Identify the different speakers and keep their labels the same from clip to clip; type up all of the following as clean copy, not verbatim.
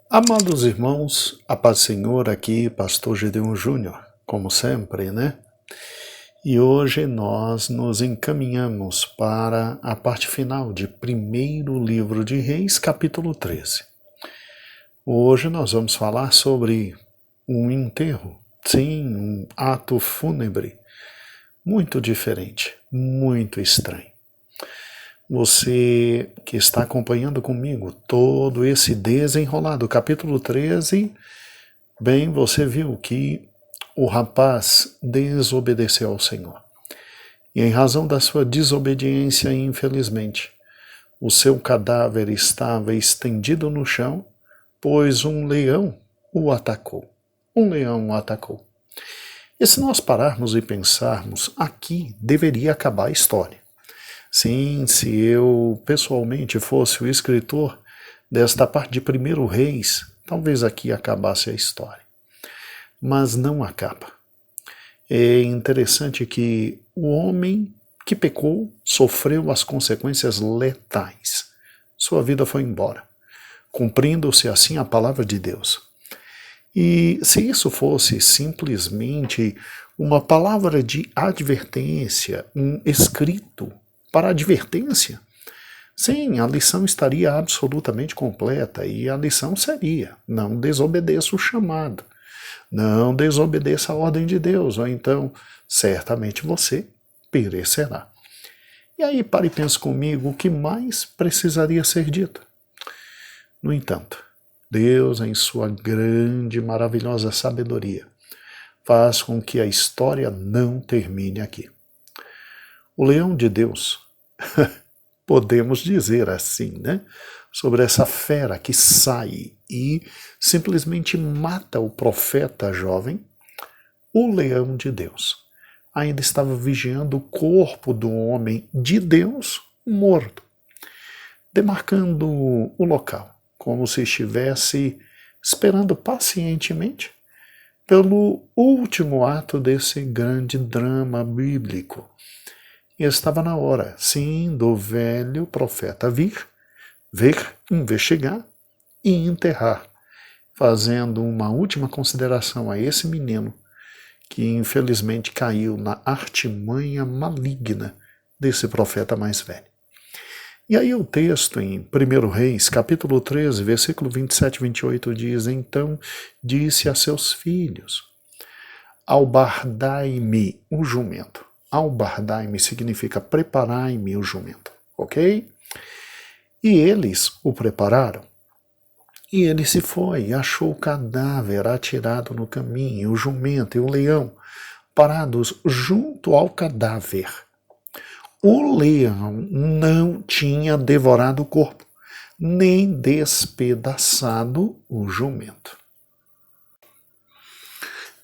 Speaker 1: Amados irmãos, a paz do Senhor, aqui, Pastor Gedeon Júnior, como sempre, né? E hoje nós nos encaminhamos para a parte final de primeiro livro de Reis, capítulo 13. Hoje nós vamos falar sobre um enterro, sim, um ato fúnebre, muito diferente, muito estranho. Você que está acompanhando comigo todo esse desenrolar do capítulo 13, bem, você viu que o rapaz desobedeceu ao Senhor. E em razão da sua desobediência, infelizmente, o seu cadáver estava estendido no chão, pois um leão o atacou. Um leão o atacou. E se nós pararmos e pensarmos, aqui deveria acabar a história. Sim, se eu pessoalmente fosse o escritor desta parte de Primeiro Reis, talvez aqui acabasse a história. Mas não acaba. É interessante que o homem que pecou sofreu as consequências letais. Sua vida foi embora, cumprindo-se assim a palavra de Deus. E se isso fosse simplesmente uma palavra de advertência, um escrito para advertência, sim, a lição estaria absolutamente completa e a lição seria: não desobedeça o chamado, não desobedeça a ordem de Deus, ou então certamente você perecerá. E aí pare e pense comigo, o que mais precisaria ser dito? No entanto, Deus, em sua grande e maravilhosa sabedoria, faz com que a história não termine aqui. O leão de Deus, podemos dizer assim, né? Sobre essa fera que sai e simplesmente mata o profeta jovem, o leão de Deus ainda estava vigiando o corpo do homem de Deus morto, demarcando o local, como se estivesse esperando pacientemente pelo último ato desse grande drama bíblico. E estava na hora, sim, do velho profeta vir, investigar e enterrar, fazendo uma última consideração a esse menino que infelizmente caiu na artimanha maligna desse profeta mais velho. E aí o texto em 1 Reis, capítulo 13, versículo 27 e 28 diz: Então disse a seus filhos: albardai-me o jumento. Albardai-me significa preparai-me o jumento, ok? E eles o prepararam. E ele se foi e achou o cadáver atirado no caminho, o jumento e o leão parados junto ao cadáver. O leão não tinha devorado o corpo, nem despedaçado o jumento.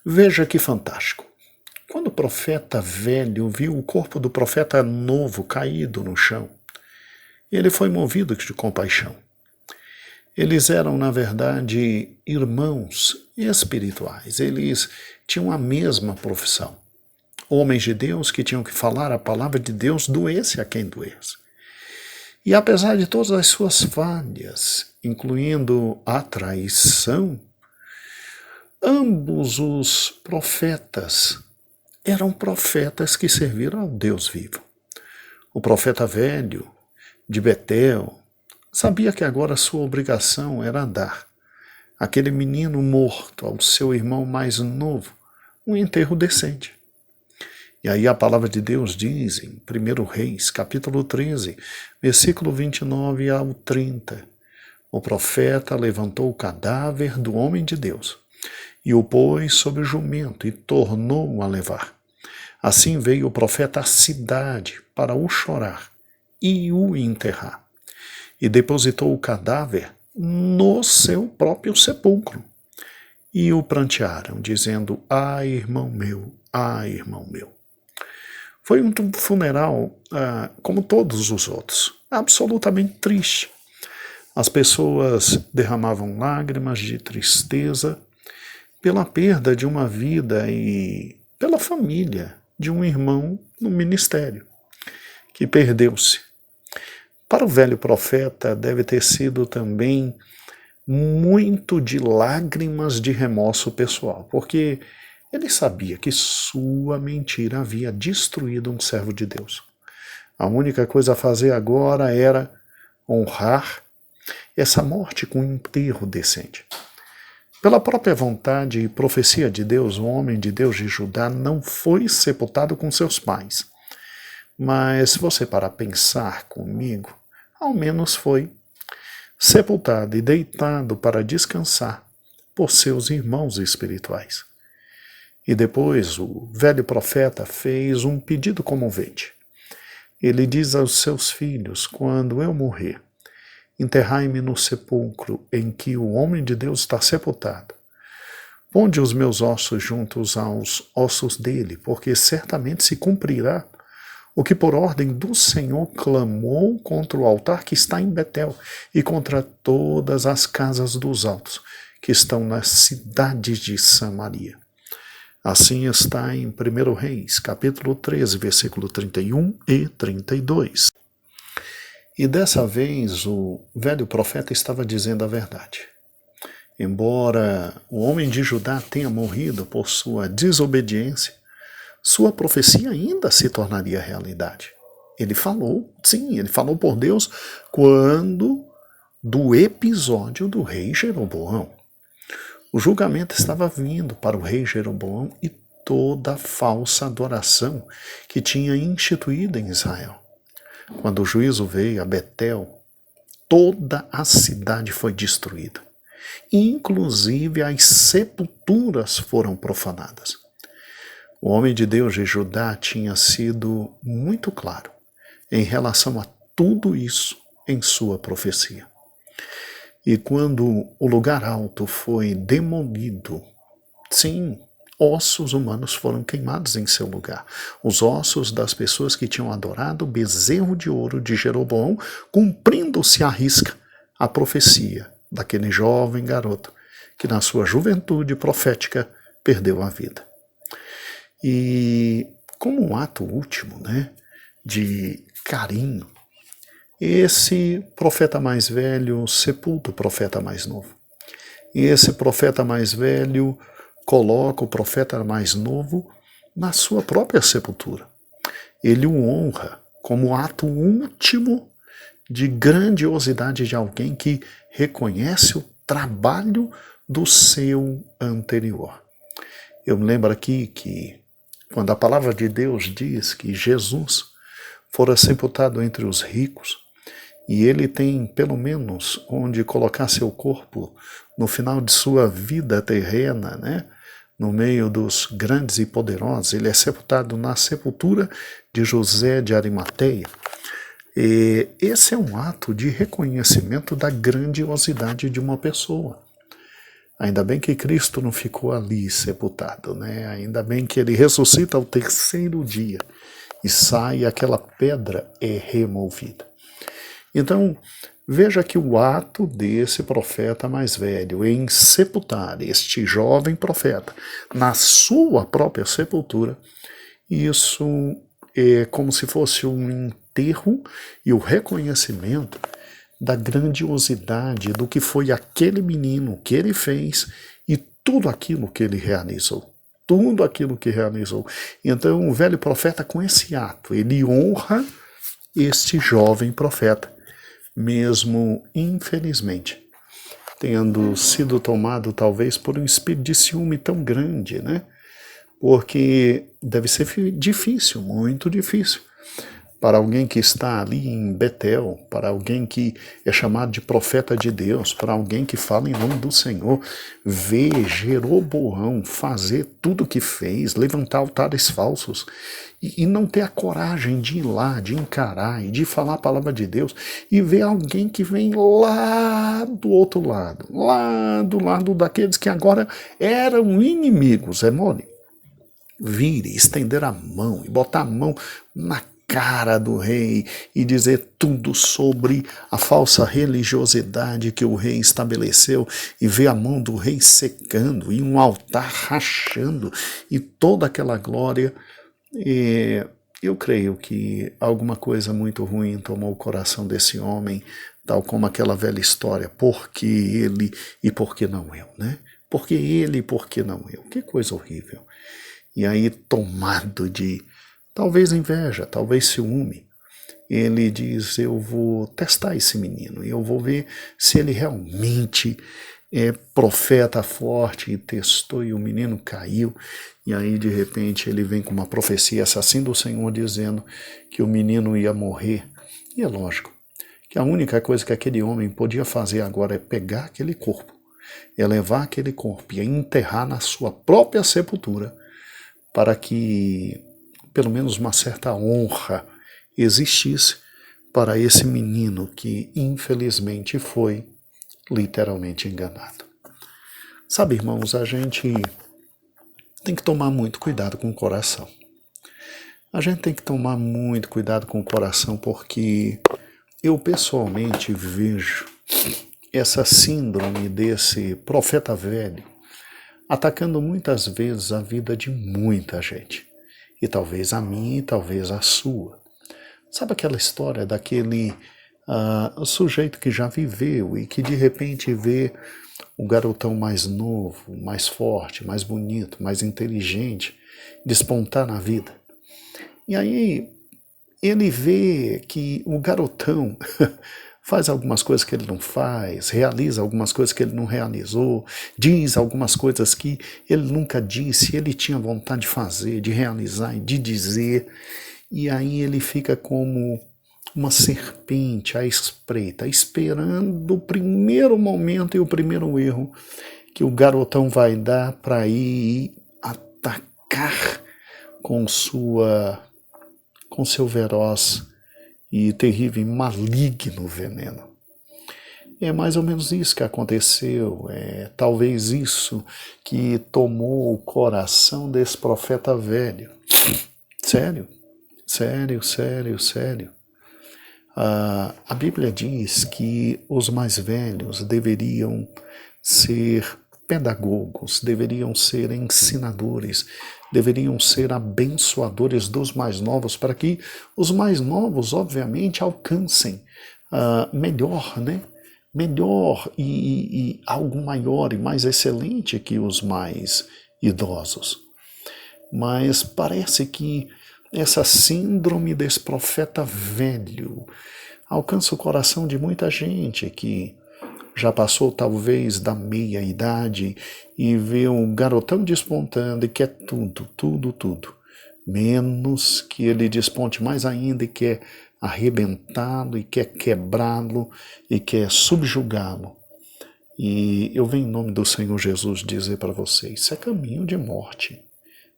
Speaker 1: Veja que fantástico. Quando o profeta velho viu o corpo do profeta novo caído no chão, ele foi movido de compaixão. Eles eram, na verdade, irmãos espirituais. Eles tinham a mesma profissão. Homens de Deus que tinham que falar a palavra de Deus, doesse a quem doesse. E apesar de todas as suas falhas, incluindo a traição, ambos os profetas eram profetas que serviram ao Deus vivo. O profeta velho, de Betel, sabia que agora sua obrigação era dar aquele menino morto ao seu irmão mais novo um enterro decente. E aí a palavra de Deus diz em 1 Reis, capítulo 13, versículo 29 ao 30, o profeta levantou o cadáver do homem de Deus e o pôs sobre o jumento e tornou-o a levar. Assim veio o profeta à cidade para o chorar e o enterrar. E depositou o cadáver no seu próprio sepulcro. E o prantearam, dizendo: ai, irmão meu, ai, irmão meu. Foi um funeral como todos os outros, absolutamente triste. As pessoas derramavam lágrimas de tristeza pela perda de uma vida e pela família de um irmão no ministério, que perdeu-se. Para o velho profeta deve ter sido também muito de lágrimas de remorso pessoal, porque ele sabia que sua mentira havia destruído um servo de Deus. A única coisa a fazer agora era honrar essa morte com um enterro decente. Pela própria vontade e profecia de Deus, o homem de Deus de Judá não foi sepultado com seus pais. Mas se você parar a pensar comigo, ao menos foi sepultado e deitado para descansar por seus irmãos espirituais. E depois o velho profeta fez um pedido comovente. Ele diz aos seus filhos: quando eu morrer, enterrai-me no sepulcro em que o homem de Deus está sepultado. Ponde os meus ossos juntos aos ossos dele, porque certamente se cumprirá o que por ordem do Senhor clamou contra o altar que está em Betel e contra todas as casas dos altos que estão nas cidades de Samaria. Assim está em 1 Reis, capítulo 13, versículo 31 e 32. E dessa vez o velho profeta estava dizendo a verdade. Embora o homem de Judá tenha morrido por sua desobediência, sua profecia ainda se tornaria realidade. Ele falou, sim, ele falou por Deus quando do episódio do rei Jeroboão. O julgamento estava vindo para o rei Jeroboão e toda a falsa adoração que tinha instituído em Israel. Quando o juízo veio a Betel, toda a cidade foi destruída. Inclusive as sepulturas foram profanadas. O homem de Deus de Judá tinha sido muito claro em relação a tudo isso em sua profecia. E quando o lugar alto foi demolido, sim, ossos humanos foram queimados em seu lugar. Os ossos das pessoas que tinham adorado o bezerro de ouro de Jeroboão, cumprindo-se à risca a profecia daquele jovem garoto que na sua juventude profética perdeu a vida. E como um ato último, de carinho, esse profeta mais velho sepulta o profeta mais novo. E esse profeta mais velho coloca o profeta mais novo na sua própria sepultura. Ele o honra como ato último de grandiosidade de alguém que reconhece o trabalho do seu anterior. Eu me lembro aqui que quando a palavra de Deus diz que Jesus fora sepultado entre os ricos, e ele tem pelo menos onde colocar seu corpo no final de sua vida terrena, no meio dos grandes e poderosos. Ele é sepultado na sepultura de José de Arimateia. E esse é um ato de reconhecimento da grandiosidade de uma pessoa. Ainda bem que Cristo não ficou ali sepultado, Ainda bem que ele ressuscita ao terceiro dia e sai e aquela pedra é removida. Então, veja que o ato desse profeta mais velho em sepultar este jovem profeta na sua própria sepultura, isso é como se fosse um enterro e o reconhecimento da grandiosidade do que foi aquele menino, que ele fez e tudo aquilo que ele realizou. Tudo aquilo que realizou. Então, o velho profeta, com esse ato, ele honra este jovem profeta, mesmo, infelizmente, tendo sido tomado talvez por um espírito de ciúme tão grande, Porque deve ser difícil, muito difícil, para alguém que está ali em Betel, para alguém que é chamado de profeta de Deus, para alguém que fala em nome do Senhor, ver Jeroboão fazer tudo o que fez, levantar altares falsos, e não ter a coragem de ir lá, de encarar e de falar a palavra de Deus, e ver alguém que vem lá do outro lado, lá do lado daqueles que agora eram inimigos, é mole? Vir e estender a mão e botar a mão na cara do rei e dizer tudo sobre a falsa religiosidade que o rei estabeleceu e ver a mão do rei secando e um altar rachando e toda aquela glória. eu creio que alguma coisa muito ruim tomou o coração desse homem, tal como aquela velha história, por que ele e por que não eu, né? Por que ele e por que não eu? Que coisa horrível. E aí, tomado de talvez inveja, talvez ciúme, ele diz, eu vou testar esse menino, eu vou ver se ele realmente é profeta forte, e testou, e o menino caiu, e aí de repente ele vem com uma profecia assim do Senhor, dizendo que o menino ia morrer. E é lógico que a única coisa que aquele homem podia fazer agora é pegar aquele corpo, é levar aquele corpo e enterrar na sua própria sepultura, para que pelo menos uma certa honra existisse para esse menino que infelizmente foi literalmente enganado. Sabe, irmãos, a gente tem que tomar muito cuidado com o coração. A gente tem que tomar muito cuidado com o coração, porque eu pessoalmente vejo essa síndrome desse profeta velho atacando muitas vezes a vida de muita gente. E talvez a minha e talvez a sua. Sabe aquela história daquele sujeito que já viveu e que de repente vê um garotão mais novo, mais forte, mais bonito, mais inteligente, despontar na vida. E aí ele vê que o garotão faz algumas coisas que ele não faz, realiza algumas coisas que ele não realizou, diz algumas coisas que ele nunca disse, ele tinha vontade de fazer, de realizar e de dizer. E aí ele fica como uma serpente à espreita, esperando o primeiro momento e o primeiro erro que o garotão vai dar para ir atacar com seu veroz e terrível e maligno veneno. É mais ou menos isso que aconteceu, talvez isso que tomou o coração desse profeta velho. Sério, sério, sério, sério. A Bíblia diz que os mais velhos deveriam ser pedagogos, deveriam ser ensinadores, deveriam ser abençoadores dos mais novos, para que os mais novos, obviamente, alcancem melhor, né? Melhor e algo maior e mais excelente que os mais idosos. Mas parece que essa síndrome desse profeta velho alcança o coração de muita gente que já passou talvez da meia-idade e vê um garotão despontando e quer tudo, tudo, tudo. Menos que ele desponte mais ainda e quer arrebentá-lo e quer quebrá-lo e quer subjugá-lo. E eu venho em nome do Senhor Jesus dizer para vocês, isso é caminho de morte.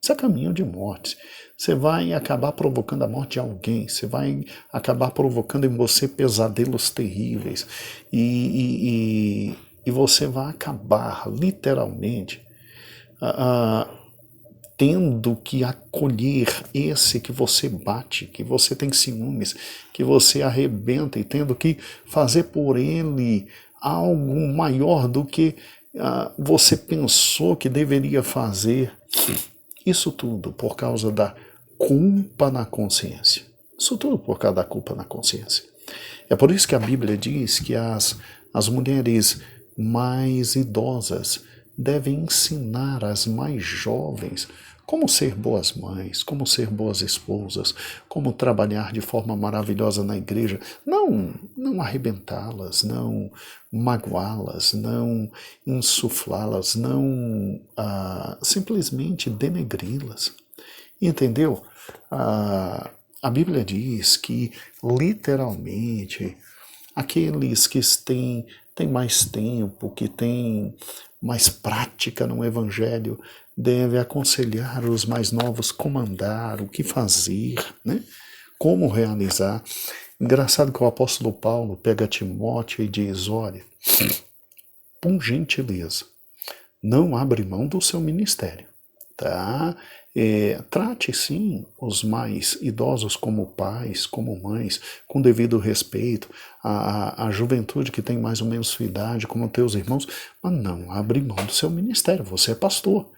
Speaker 1: Isso é caminho de morte. Você vai acabar provocando a morte de alguém, você vai acabar provocando em você pesadelos terríveis e você vai acabar, literalmente, tendo que acolher esse que você bate, que você tem ciúmes, que você arrebenta e tendo que fazer por ele algo maior do que você pensou que deveria fazer. Isso tudo por causa da culpa na consciência. Isso tudo por causa da culpa na consciência. É por isso que a Bíblia diz que as mulheres mais idosas devem ensinar as mais jovens como ser boas mães, como ser boas esposas, como trabalhar de forma maravilhosa na igreja. Não arrebentá-las, não magoá-las, não insuflá-las, não simplesmente denegri-las. Entendeu? A Bíblia diz que, literalmente, aqueles que têm mais tempo, que têm mais prática no Evangelho, devem aconselhar os mais novos como andar, o que fazer, né? Como realizar. Engraçado que o apóstolo Paulo pega Timóteo e diz, olha, por gentileza, não abre mão do seu ministério, tá? Trate sim os mais idosos como pais, como mães, com devido respeito, a juventude que tem mais ou menos sua idade, como teus irmãos, mas não abre mão do seu ministério, você é pastor.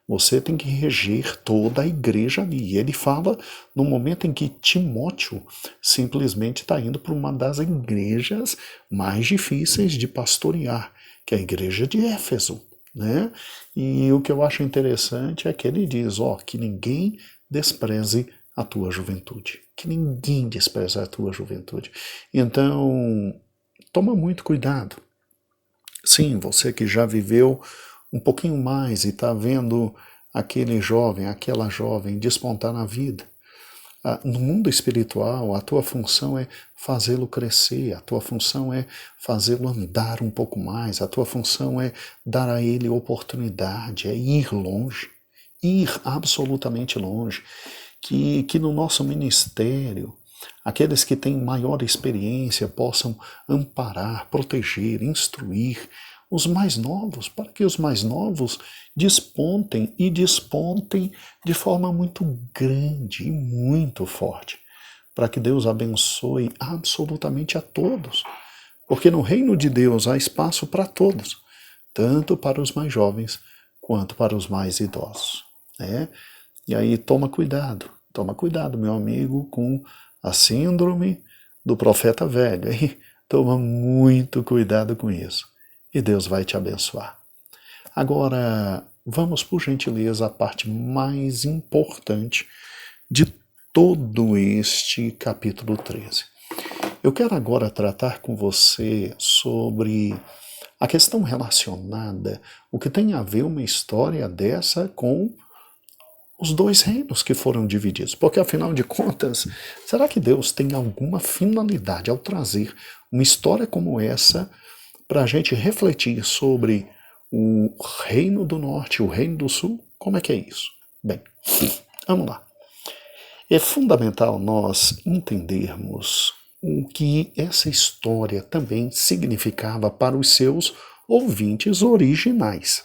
Speaker 1: Você tem que reger toda a igreja ali. E ele fala no momento em que Timóteo simplesmente está indo para uma das igrejas mais difíceis de pastorear, que é a igreja de Éfeso. Né? E o que eu acho interessante é que ele diz, que ninguém despreze a tua juventude. Que ninguém despreze a tua juventude. Então, toma muito cuidado. Sim, você que já viveu um pouquinho mais e está vendo aquele jovem, aquela jovem despontar na vida. No mundo espiritual, a tua função é fazê-lo crescer, a tua função é fazê-lo andar um pouco mais, a tua função é dar a ele oportunidade, é ir longe, ir absolutamente longe. Que no nosso ministério, aqueles que têm maior experiência possam amparar, proteger, instruir os mais novos, para que os mais novos despontem e despontem de forma muito grande e muito forte, para que Deus abençoe absolutamente a todos, porque no reino de Deus há espaço para todos, tanto para os mais jovens quanto para os mais idosos, né? E aí toma cuidado, meu amigo, com a síndrome do profeta velho, hein? Toma muito cuidado com isso. E Deus vai te abençoar. Agora, vamos por gentileza à parte mais importante de todo este capítulo 13. Eu quero agora tratar com você sobre a questão relacionada, o que tem a ver uma história dessa com os dois reinos que foram divididos. Porque, afinal de contas, será que Deus tem alguma finalidade ao trazer uma história como essa para a gente refletir sobre o reino do norte e o reino do sul? Como é que é isso? Bem, vamos lá. É fundamental nós entendermos o que essa história também significava para os seus ouvintes originais.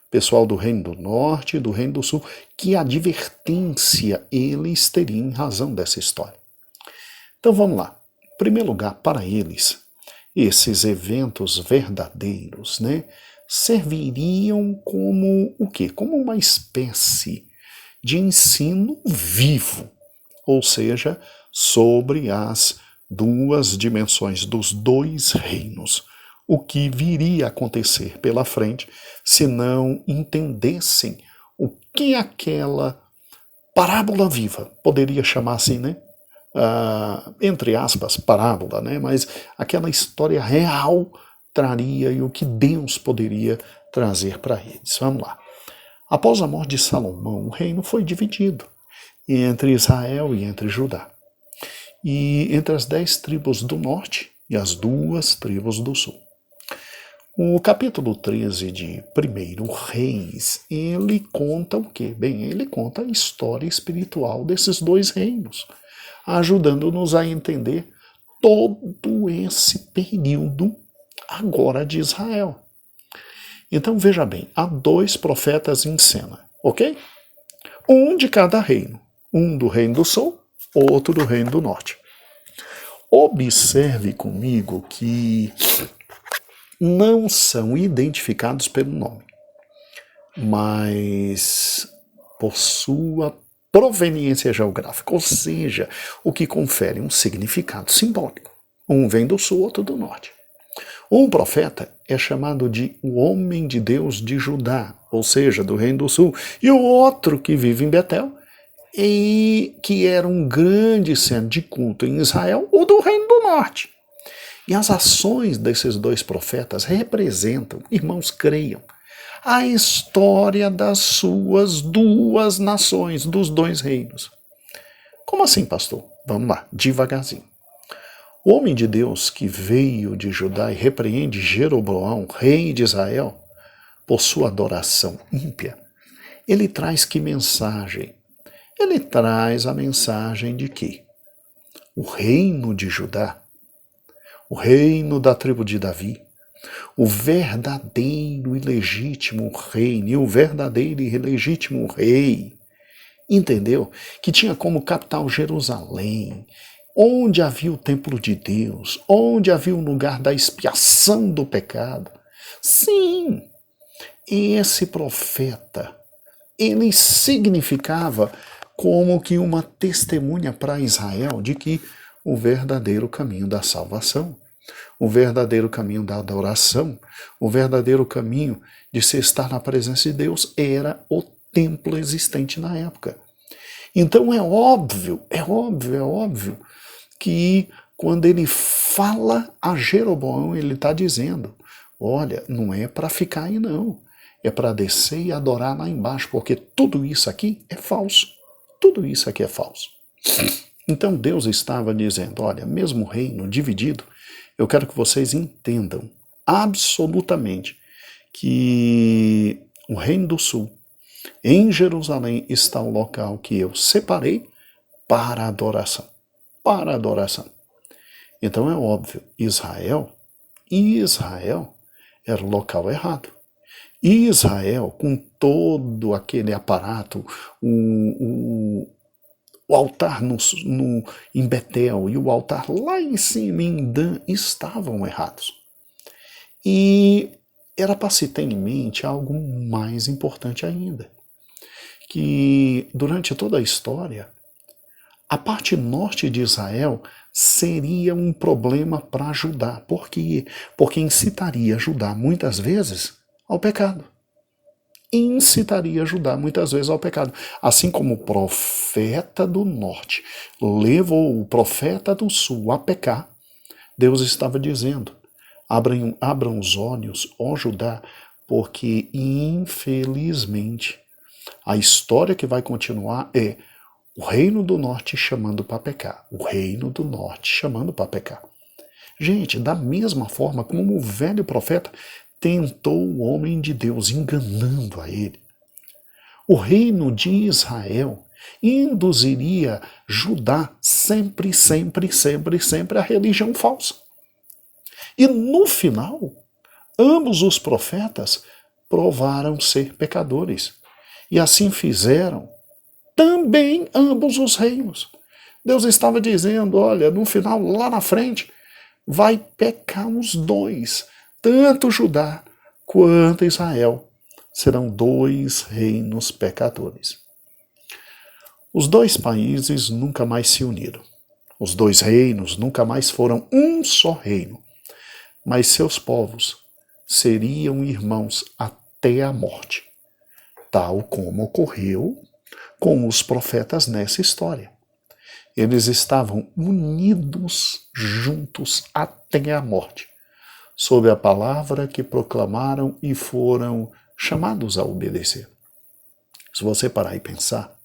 Speaker 1: Pessoal do reino do norte e do reino do sul, que advertência eles teriam em razão dessa história. Então vamos lá. Em primeiro lugar, para eles, esses eventos verdadeiros, né, serviriam como o quê? Como uma espécie de ensino vivo, ou seja, sobre as duas dimensões dos dois reinos. O que viria a acontecer pela frente se não entendessem o que aquela parábola viva, poderia chamar assim, né? Entre aspas, parábola, né? Mas aquela história real traria e o que Deus poderia trazer para eles. Vamos lá. Após a morte de Salomão, o reino foi dividido entre Israel e entre Judá, e entre as 10 tribos do norte e as 2 tribos do sul. O capítulo 13 de 1 Reis, ele conta o quê? Bem, ele conta a história espiritual desses dois reinos, ajudando-nos a entender todo esse período agora de Israel. Então veja bem, há 2 profetas em cena, ok? Um de cada reino, um do reino do sul, outro do reino do norte. Observe comigo que não são identificados pelo nome, mas por sua proveniência geográfica, ou seja, o que confere um significado simbólico. Um vem do sul, outro do norte. Um profeta é chamado de o homem de Deus de Judá, ou seja, do reino do sul, e o outro que vive em Betel, e que era um grande centro de culto em Israel, o do reino do norte. E as ações desses 2 profetas representam, irmãos, creiam, a história das suas 2 nações, dos 2 reinos. Como assim, pastor? Vamos lá, devagarzinho. O homem de Deus que veio de Judá e repreende Jeroboão, rei de Israel, por sua adoração ímpia, ele traz que mensagem? Ele traz a mensagem de que o reino de Judá, o reino da tribo de Davi, o verdadeiro e legítimo reino, e o verdadeiro e legítimo rei, entendeu? Que tinha como capital Jerusalém, onde havia o templo de Deus, onde havia o lugar da expiação do pecado. Sim, esse profeta ele significava como que uma testemunha para Israel de que o verdadeiro caminho da salvação, o verdadeiro caminho da adoração, o verdadeiro caminho de se estar na presença de Deus era o templo existente na época. Então é óbvio que quando ele fala a Jeroboão, ele está dizendo, olha, não é para ficar aí não, é para descer e adorar lá embaixo, porque tudo isso aqui é falso. Tudo isso aqui é falso. Então Deus estava dizendo, olha, mesmo o reino dividido, eu quero que vocês entendam absolutamente que o reino do sul, em Jerusalém, está o local que eu separei para adoração. Para adoração. Então é óbvio, Israel era o local errado. Israel, com todo aquele aparato, o altar em Betel e o altar lá em cima em Dan estavam errados. E era para se ter em mente algo mais importante ainda, que durante toda a história, a parte norte de Israel seria um problema para Judá. Por quê? Porque incitaria Judá muitas vezes ao pecado. Incitaria Judá muitas vezes ao pecado. Assim como o profeta do norte levou o profeta do sul a pecar, Deus estava dizendo, abram os olhos, ó Judá, porque infelizmente a história que vai continuar é o reino do norte chamando para pecar. O reino do norte chamando para pecar. Gente, da mesma forma como o velho profeta tentou o homem de Deus, enganando a ele. O reino de Israel induziria Judá sempre a religião falsa. E no final, ambos os profetas provaram ser pecadores. E assim fizeram também ambos os reinos. Deus estava dizendo, olha, no final, lá na frente, vai pecar os dois. Tanto Judá quanto Israel serão dois reinos pecadores. Os dois países nunca mais se uniram. Os dois reinos nunca mais foram um só reino. Mas seus povos seriam irmãos até a morte, tal como ocorreu com os profetas nessa história. Eles estavam unidos juntos até a morte, sob a palavra que proclamaram e foram chamados a obedecer. Se você parar e pensar,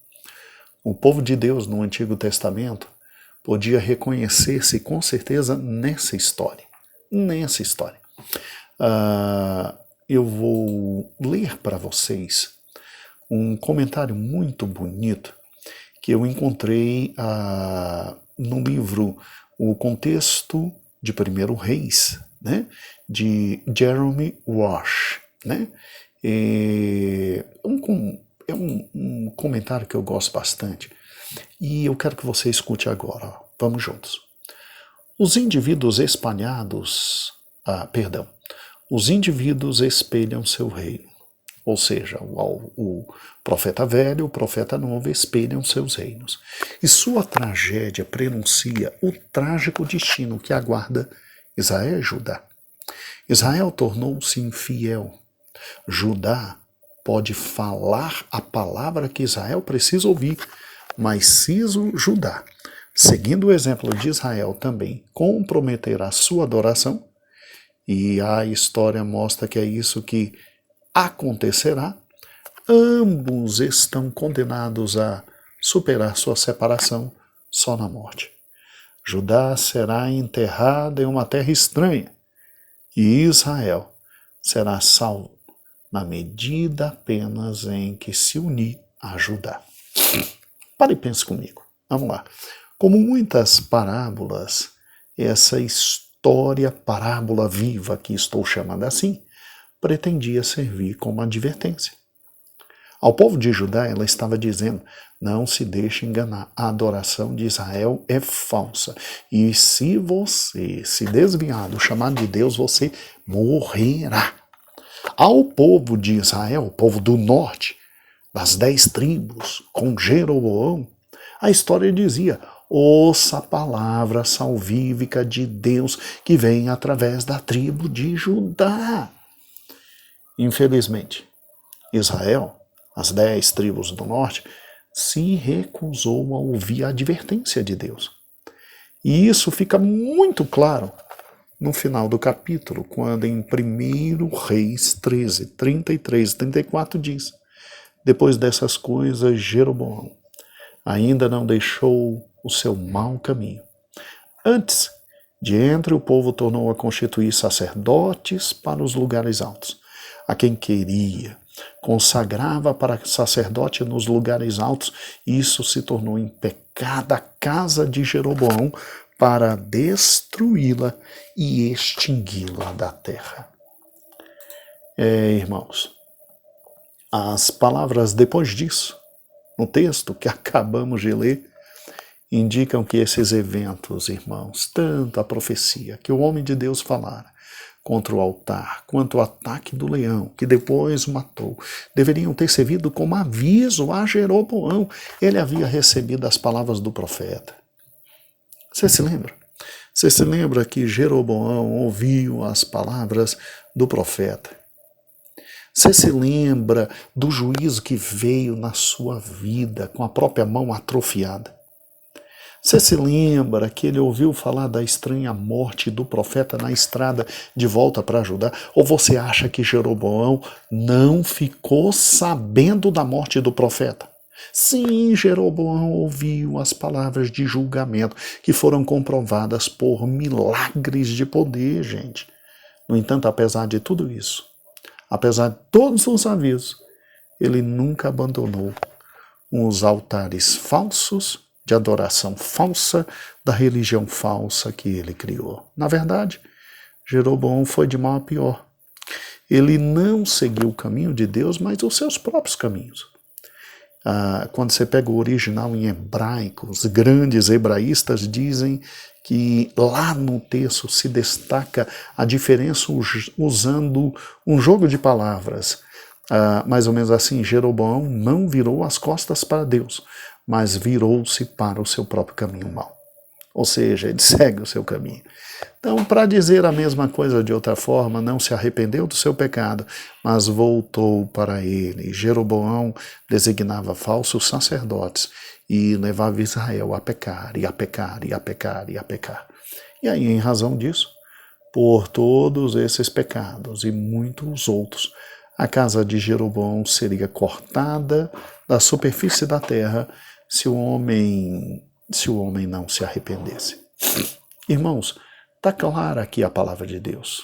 Speaker 1: o povo de Deus no Antigo Testamento podia reconhecer-se com certeza nessa história. Nessa história. Eu vou ler para vocês um comentário muito bonito que eu encontrei no livro O Contexto de 1 Reis, né, de Jeremy Wash. Né? É um comentário que eu gosto bastante e eu quero que você escute agora. Ó. Vamos juntos. Os indivíduos os indivíduos espelham seu reino. Ou seja, o profeta velho e o profeta novo espelham seus reinos. E sua tragédia prenuncia o trágico destino que aguarda Israel e Judá. Israel tornou-se infiel. Judá pode falar a palavra que Israel precisa ouvir, mas se Judá, seguindo o exemplo de Israel também, comprometer a sua adoração, e a história mostra que é isso que acontecerá, ambos estão condenados a superar sua separação só na morte. Judá será enterrado em uma terra estranha e Israel será salvo na medida apenas em que se unir a Judá. Pare e pense comigo. Vamos lá. Como muitas parábolas, essa parábola viva que estou chamando assim, pretendia servir como advertência. Ao povo de Judá, ela estava dizendo, não se deixe enganar, a adoração de Israel é falsa. E se você se desviar do chamado de Deus, você morrerá. Ao povo de Israel, o povo do norte, das 10 tribos com Jeroboão, a história dizia: ouça a palavra salvífica de Deus que vem através da tribo de Judá. Infelizmente, Israel, as 10 tribos do norte, se recusou a ouvir a advertência de Deus. E isso fica muito claro no final do capítulo, quando em 1 Reis 13, 33 e 34 diz: depois dessas coisas, Jeroboão ainda não deixou o seu mau caminho. Antes, de entre o povo tornou a constituir sacerdotes para os lugares altos. A quem queria, consagrava para sacerdote nos lugares altos, e isso se tornou em pecado a casa de Jeroboão, para destruí-la e extingui-la da terra. Irmãos, as palavras depois disso, no texto que acabamos de ler, indicam que esses eventos, irmãos, tanto a profecia que o homem de Deus falara contra o altar, quanto o ataque do leão, que depois o matou, deveriam ter servido como aviso a Jeroboão. Ele havia recebido as palavras do profeta. Você se lembra? Você se lembra que Jeroboão ouviu as palavras do profeta? Você se lembra do juízo que veio na sua vida com a própria mão atrofiada? Você se lembra que ele ouviu falar da estranha morte do profeta na estrada de volta para Judá? Ou você acha que Jeroboão não ficou sabendo da morte do profeta? Sim, Jeroboão ouviu as palavras de julgamento que foram comprovadas por milagres de poder, gente. No entanto, apesar de tudo isso, apesar de todos os avisos, ele nunca abandonou os altares falsos, de adoração falsa, da religião falsa que ele criou. Na verdade, Jeroboão foi de mal a pior. Ele não seguiu o caminho de Deus, mas os seus próprios caminhos. Quando você pega o original em hebraico, os grandes hebraístas dizem que lá no texto se destaca a diferença usando um jogo de palavras. Mais ou menos assim: Jeroboão não virou as costas para Deus, mas virou-se para o seu próprio caminho mau. Ou seja, ele segue o seu caminho. Então, para dizer a mesma coisa de outra forma, não se arrependeu do seu pecado, mas voltou para ele. Jeroboão designava falsos sacerdotes e levava Israel a pecar, e a pecar, e a pecar, e a pecar. E aí, em razão disso, por todos esses pecados e muitos outros, a casa de Jeroboão seria cortada da superfície da terra se o homem não se arrependesse. Irmãos, está clara aqui a palavra de Deus.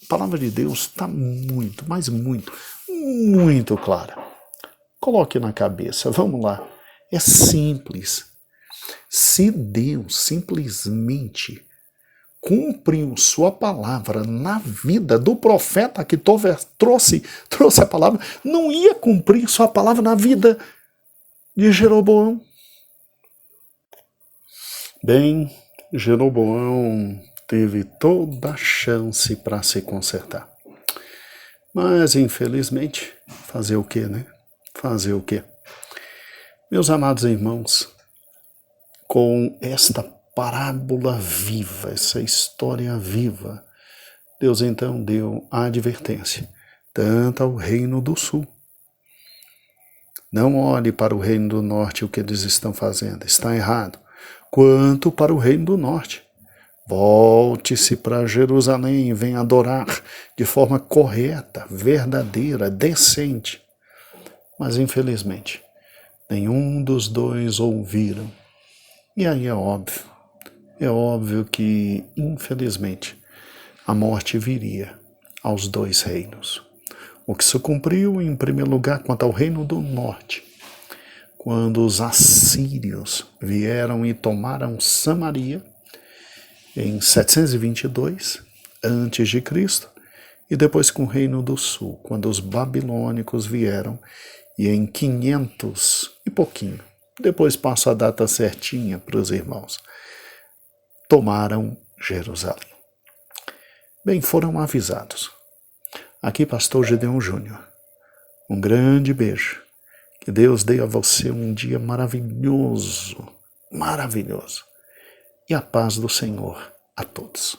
Speaker 1: A palavra de Deus está muito, mas muito, muito clara. Coloque na cabeça, vamos lá. É simples. Se Deus simplesmente cumpriu sua palavra na vida do profeta que trouxe a palavra, não ia cumprir sua palavra na vida de Jeroboão. Bem, Jeroboão teve toda a chance para se consertar. Mas, infelizmente, fazer o quê, né? Fazer o quê? Meus amados irmãos, com esta parábola viva, essa história viva, Deus então deu a advertência, tanto ao reino do sul. Não olhe para o reino do norte o que eles estão fazendo, está errado. Quanto para o reino do norte. Volte-se para Jerusalém e venha adorar de forma correta, verdadeira, decente. Mas, infelizmente, nenhum dos dois ouviram. E aí é óbvio que, infelizmente, a morte viria aos dois reinos. O que se cumpriu, em primeiro lugar, quanto ao reino do norte, quando os assírios vieram e tomaram Samaria, em 722 a.C., e depois com o reino do sul, quando os babilônicos vieram, e em 500 e pouquinho, depois passo a data certinha para os irmãos, tomaram Jerusalém. Bem, foram avisados. Aqui, pastor Gedeon Júnior, um grande beijo. Que Deus dê a você um dia maravilhoso, maravilhoso. E a paz do Senhor a todos.